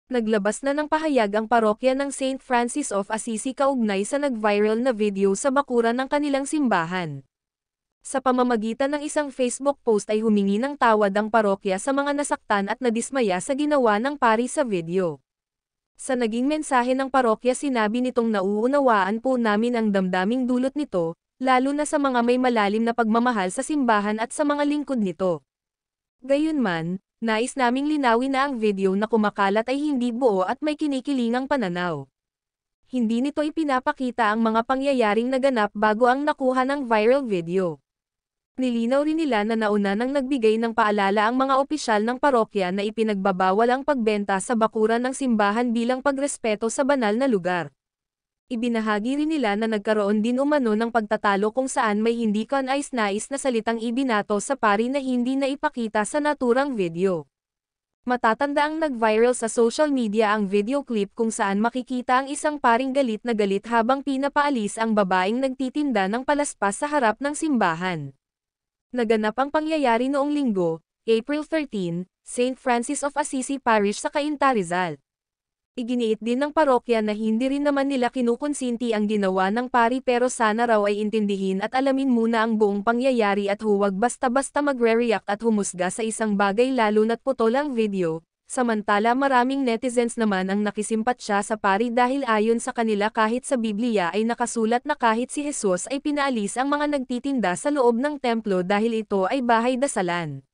Naglabas na ng pahayag ang parokya ng St. Francis of Assisi kaugnay sa nag-viral na video sa bakuran ng kanilang simbahan. Sa pamamagitan ng isang Facebook post ay humingi ng tawad ang parokya sa mga nasaktan at nadismaya sa ginawa ng pari sa video. Sa naging mensahe ng parokya sinabi nitong nauunawaan po namin ang damdaming dulot nito, lalo na sa mga may malalim na pagmamahal sa simbahan at sa mga lingkod nito. Gayunman, nais naming linawin na ang video na kumakalat ay hindi buo at may kinikilingang pananaw. Hindi nito ipinapakita ang mga pangyayaring naganap bago ang nakuha ng viral video. Nilinaw rin nila na nauna nang nagbigay ng paalala ang mga opisyal ng parokya na ipinagbabawal ang pagbenta sa bakuran ng simbahan bilang pagrespeto sa banal na lugar. Ibinahagi rin nila na nagkaroon din umano ng pagtatalo kung saan may hindi kanais-nais na salitang ibinato sa pari na hindi na ipakita sa naturang video. Matatanda ang nag-viral sa social media ang video clip kung saan makikita ang isang paring galit na galit habang pinapaalis ang babaeng nagtitinda ng palaspas sa harap ng simbahan. Naganap ang pangyayari noong linggo, April 13, St. Francis of Assisi Parish sa Cainta, Rizal. Iginiit din ng parokya na hindi rin naman nila kinukonsinti ang ginawa ng pari pero sana raw ay intindihin at alamin muna ang buong pangyayari at huwag basta-basta magre-react at humusga sa isang bagay lalo na't putol ang video. Samantala maraming netizens naman ang nakisimpatsya sa pari dahil ayon sa kanila kahit sa Biblia ay nakasulat na kahit si Jesus ay pinaalis ang mga nagtitinda sa loob ng templo dahil ito ay bahay dasalan.